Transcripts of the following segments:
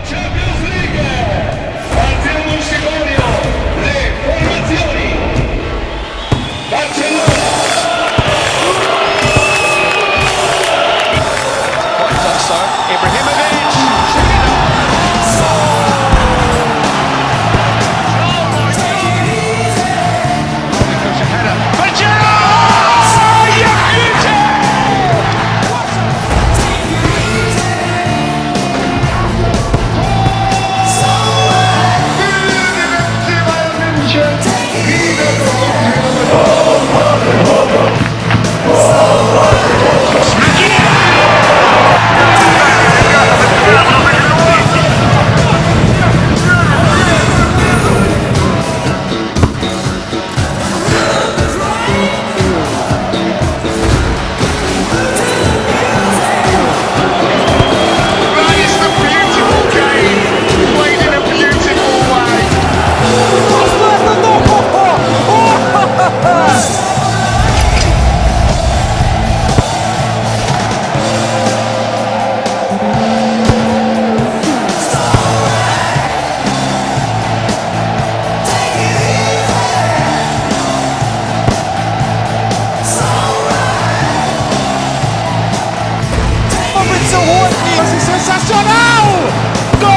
Champions League! Al multimonio, le formazioni! Barcellona! Ibrahimovic! Sensacional! Gol!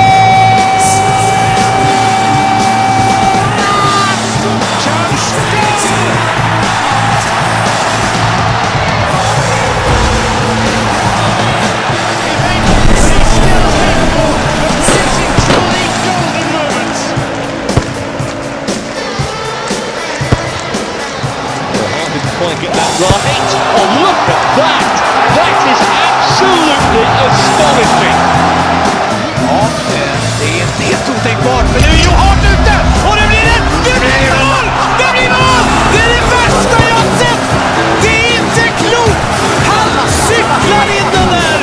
Get that right. Oh, look at that! That is absolutely astonishing! Ja, det är helt otänkbart, men nu är Johan ute! Och det blir mål! Det blir mål! Det är det värsta jag har sett! Det är inte klokt! Han cyklar in den där!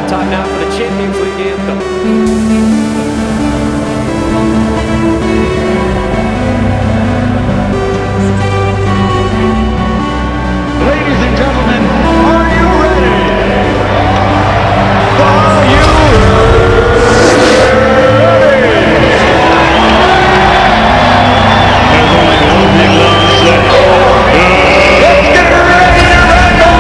Time now for the Champions League anthem. Ladies and gentlemen, are you ready? Are you ready? There's only one thing left to say. Let's get ready to rumble!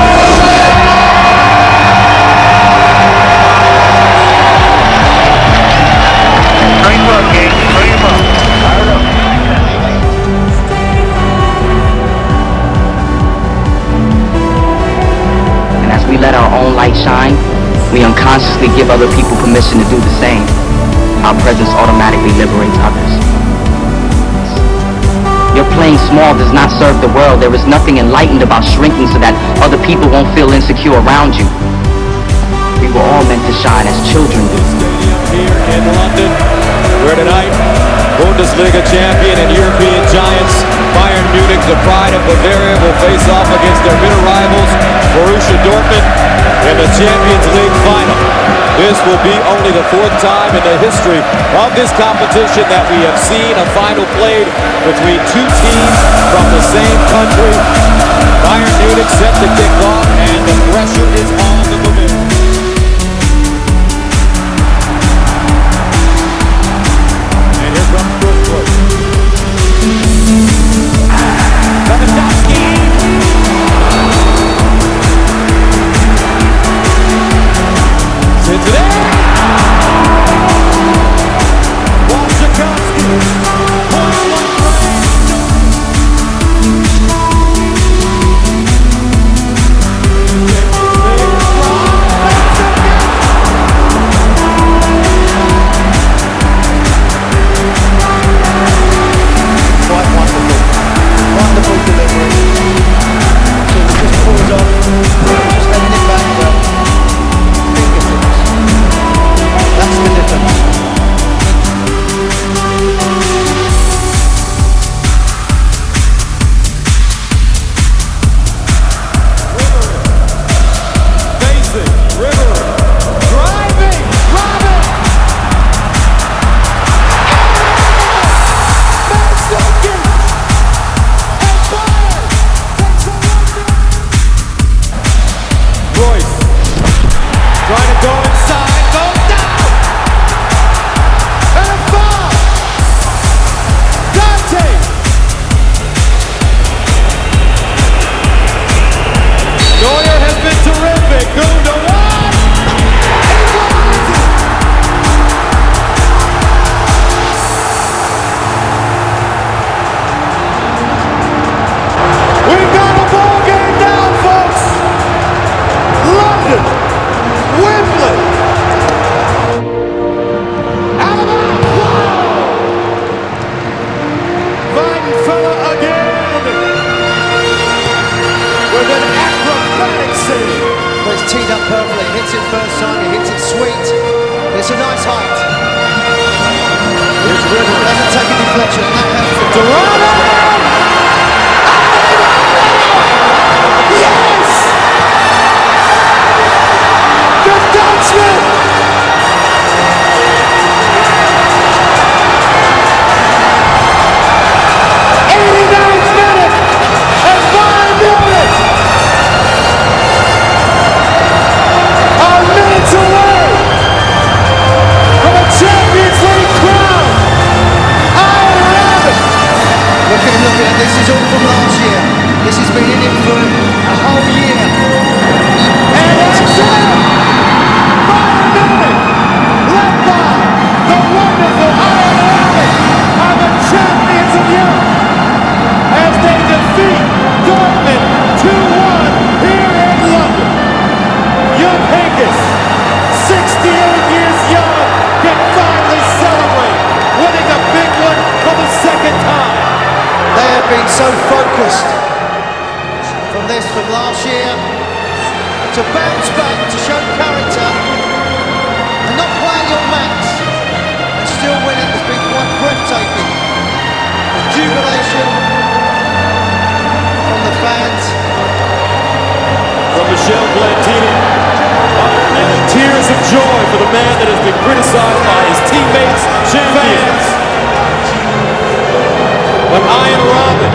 Great work, King. Great work. Fire up. And as we let our own light shine, we unconsciously give other people permission to do the same. Our presence automatically liberates others. Your playing small does not serve the world. There is nothing enlightened about shrinking so that other people won't feel insecure around you. We were all meant to shine as children do. Stadium here in London, where tonight, Bundesliga champion and European giants Bayern Munich, the pride of Bavaria, will face off against their bitter rivals, Borussia Dortmund, in the Champions League final. This will be only the fourth time in the history of this competition that we have seen a final played between two teams from the same country. Bayern Munich set to kick off, and the pressure is on the Bavarians. And here comes Brooks. Lewandowski. Sends it in. Wojciechowski. Wonderful delivery. So he just pulls off, just letting it back well. Fingertips. That's the difference. Facing, River, driving, Robin! Royce trying to go inside, goes down, and a foul. Dante. Neuer has been terrific. Gundogan. We've got a ball game now, folks. London, Wembley. Weidenfeller again with an acrobatic save. Well, it's teed up perfectly. Hits it first time. He hits it sweet. It's a nice height. Here's River. Doesn't take a deflection. That helps the Durant! Yes! The Dutchman! Look at it, this is all from last year. This has been in him for a whole year. And it's it! Bayern Munich, led by the wonderful Iron Rabbit, are the champions of Europe as they defeat Dortmund 2-1 here in London. Young Heynckes, 68 years young, can finally celebrate winning a big one for the second time. They have been so focused from last year to bounce back, to show character and not play your max and still win it has been quite breathtaking. The jubilation from the fans. From Michel Platini, and tears of joy for the man that has been criticized by his teammates, fans. But Iron Robin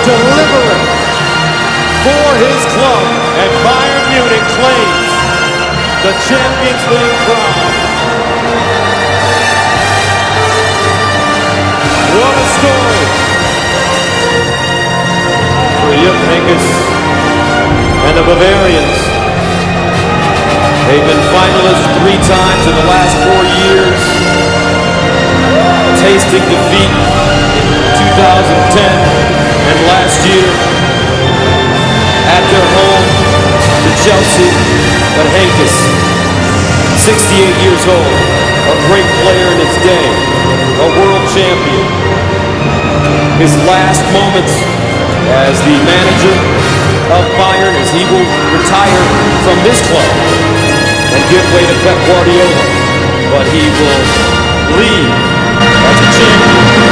delivering for his club, and Bayern Munich claims the Champions League crown. What a story for Jupp Heynckes and the Bavarians. They've been finalists 3 times in the last 4 years, tasting defeat in 2010 and last year at their home to Chelsea. But Heynckes, 68 years old, a great player in his day, a world champion. His last moments as the manager of Bayern, as he will retire from this club and give way to Pep Guardiola, but he will leave as a champion.